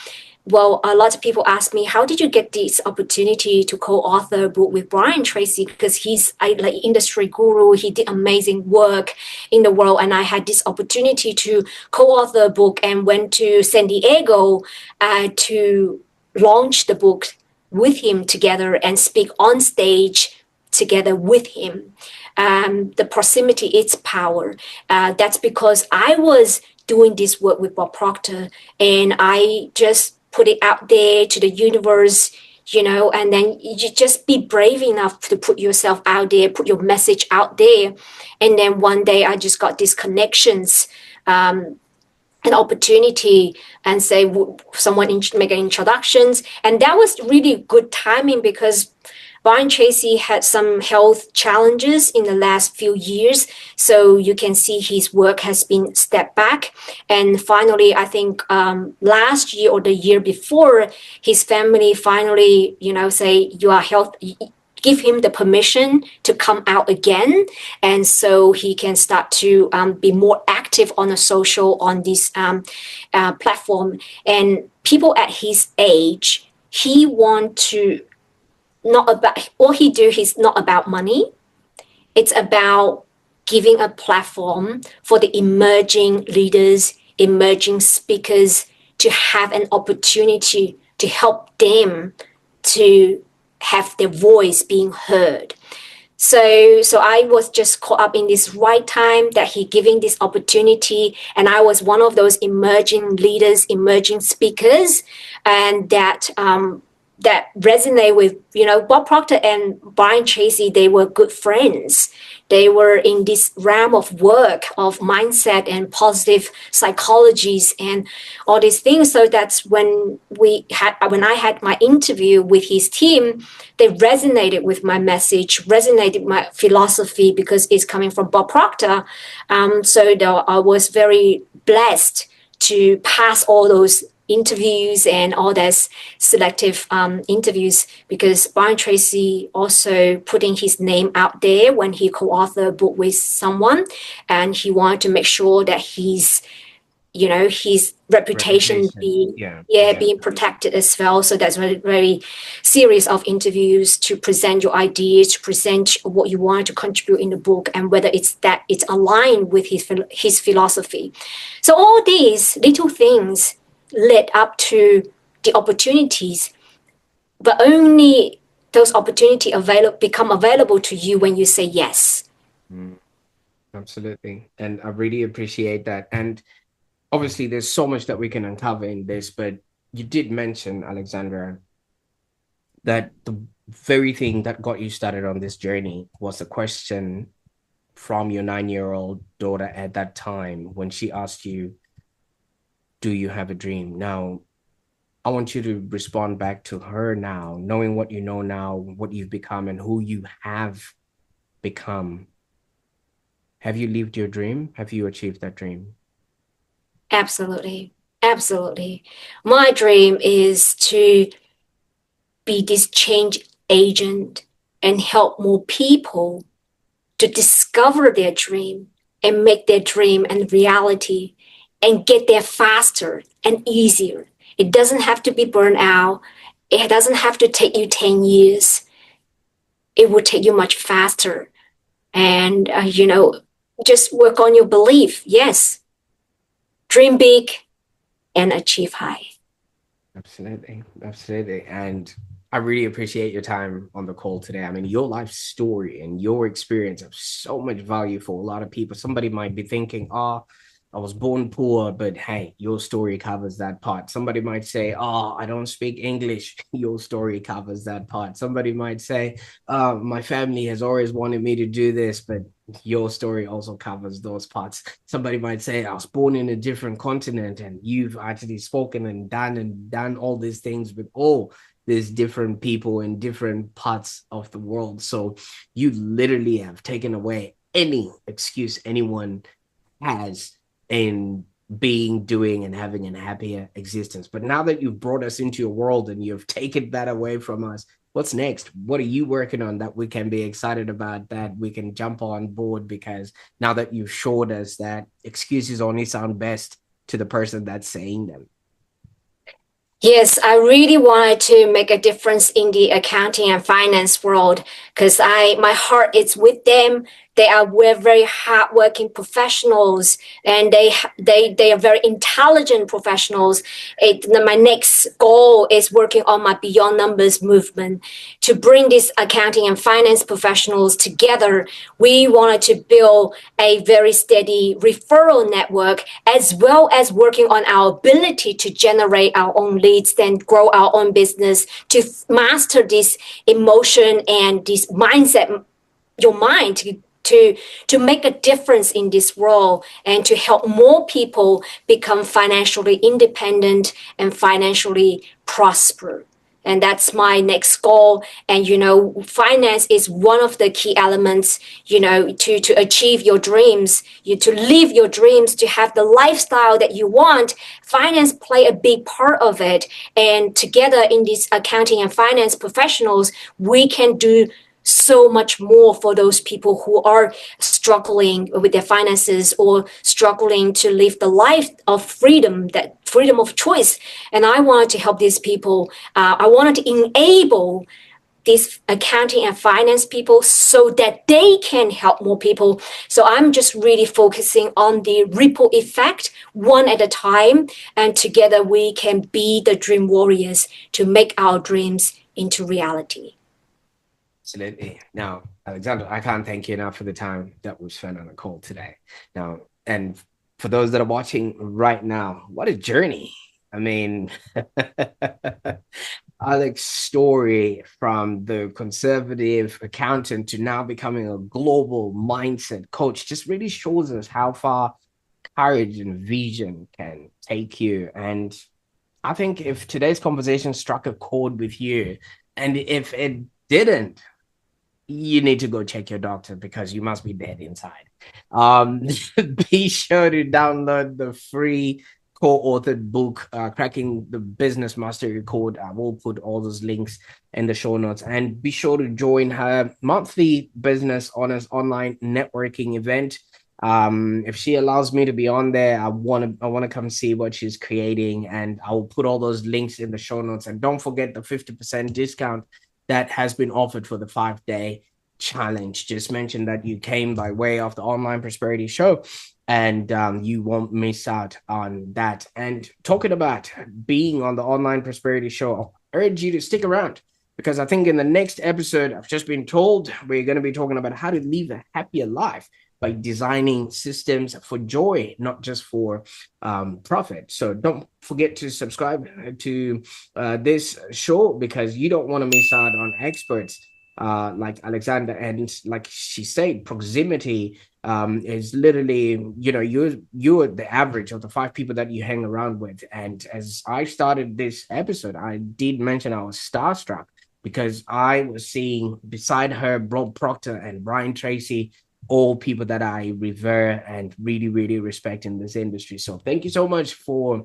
Well, a lot of people ask me, how did you get this opportunity to co-author a book with Brian Tracy? Because he's like industry guru. He did amazing work in the world. And I had this opportunity to co-author a book and went to San Diego to launch the book with him together and speak on stage together with him. The proximity, its power. That's because I was doing this work with Bob Proctor, and I just put it out there to the universe, and then you just be brave enough to put yourself out there, put your message out there. And then one day I just got these connections, an opportunity, and say someone make introductions. And that was really good timing because Brian Tracy had some health challenges in the last few years. So you can see his work has been stepped back. And finally, I think last year or the year before, his family finally, say you are healthy, give him the permission to come out again, and so he can start to be more active on a social, on this platform. And people at his age, he want to, not about all he do, he's not about money. It's about giving a platform for the emerging leaders, emerging speakers to have an opportunity to help them to have their voice being heard. So I was just caught up in this right time that he giving this opportunity, and I was one of those emerging leaders, emerging speakers, and that resonate with, Bob Proctor and Brian Tracy. They were good friends. They were in this realm of work, of mindset and positive psychologies and all these things. So that's when I had my interview with his team, they resonated with my message, resonated with my philosophy because it's coming from Bob Proctor. So I was very blessed to pass all those interviews and all those selective interviews, because Brian Tracy also putting his name out there when he co-authored a book with someone, and he wanted to make sure that his reputation being being protected as well. So that's very, very series of interviews to present your ideas, to present what you want to contribute in the book, and whether it's aligned with his philosophy. So all these little things led up to the opportunities, but only those opportunities become available to you when you say yes. Absolutely. And I really appreciate that. And obviously there's so much that we can uncover in this, but you did mention, Alexandra, that the very thing that got you started on this journey was a question from your 9-year-old daughter at that time when she asked you, do you have a dream? Now, I want you to respond back to her now, knowing what you know now, what you've become and who you have become. Have you lived your dream? Have you achieved that dream? Absolutely. Absolutely. My dream is to be this change agent and help more people to discover their dream and make their dream and reality and get there faster and easier. It doesn't have to be burnout. It doesn't have to take you 10 years. It will take you much faster. And, just work on your belief. Yes. Dream big and achieve high. Absolutely. Absolutely. And I really appreciate your time on the call today. I mean, your life story and your experience have so much value for a lot of people. Somebody might be thinking, oh, I was born poor, but hey, your story covers that part. Somebody might say, oh, I don't speak English. Your story covers that part. Somebody might say, my family has always wanted me to do this, but your story also covers those parts. Somebody might say, I was born in a different continent, and you've actually spoken and done all these things with all these different people in different parts of the world. So you literally have taken away any excuse anyone has in being, doing, and having a happier existence. But now that you've brought us into your world and you've taken that away from us, What's next? What are you working on that we can be excited about, that we can jump on board? Because now that you've showed us that excuses only sound best to the person that's saying them. Yes, I really wanted to make a difference in the accounting and finance world because my heart is with them. We're very hardworking professionals, and they are very intelligent professionals. My next goal is working on my Beyond Numbers movement to bring these accounting and finance professionals together. We wanted to build a very steady referral network, as well as working on our ability to generate our own leads, then grow our own business, to master this emotion and this mindset, your mind, to make a difference in this world and to help more people become financially independent and financially prosper. And that's my next goal. And finance is one of the key elements, to achieve your dreams, to live your dreams, to have the lifestyle that you want. Finance play a big part of it. And together in these accounting and finance professionals, we can do so much more for those people who are struggling with their finances or struggling to live the life of freedom, that freedom of choice. And I wanted to help these people. I wanted to enable these accounting and finance people so that they can help more people. So I'm just really focusing on the ripple effect, one at a time, and together we can be the dream warriors to make our dreams into reality. Absolutely. Now, Alexandra, I can't thank you enough for the time that we spent on the call today. Now, and for those that are watching right now, what a journey. I mean, Alex's story from the conservative accountant to now becoming a global mindset coach just really shows us how far courage and vision can take you. And I think if today's conversation struck a chord with you, and if it didn't, you need to go check your doctor because you must be dead inside. Um, be sure to download the free co-authored book, Cracking the Business Mastery Code. I will put all those links in the show notes, and be sure to join her monthly Business Honors online networking event. If she allows me to be on there, I want to come see what she's creating, and I will put all those links in the show notes. And don't forget the 50% discount that has been offered for the 5-day challenge. Just mention that you came by way of the Online Prosperity Show, and you won't miss out on that. And talking about being on the Online Prosperity Show, I urge you to stick around, because I think in the next episode, I've just been told we're going to be talking about how to live a happier life by designing systems for joy, not just for profit. So don't forget to subscribe to this show, because you don't want to miss out on experts like Alexandra. And like she said, proximity is literally, you're the average of the 5 people that you hang around with. And as I started this episode, I did mention I was starstruck because I was seeing beside her Bob Proctor and Brian Tracy, all people that I revere and really, really respect in this industry. So thank you so much for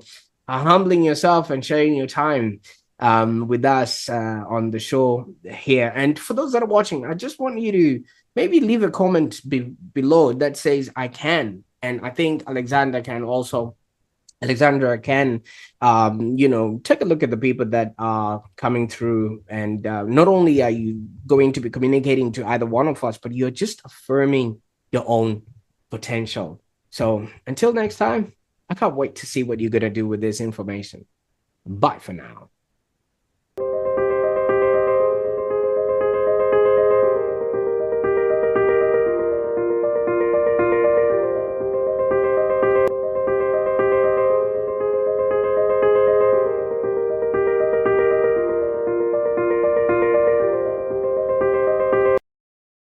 humbling yourself and sharing your time with us on the show here. And for those that are watching, I just want you to maybe leave a comment below that says I can. And I think Alexandra can, take a look at the people that are coming through. And not only are you going to be communicating to either one of us, but you're just affirming your own potential. So until next time, I can't wait to see what you're going to do with this information. Bye for now.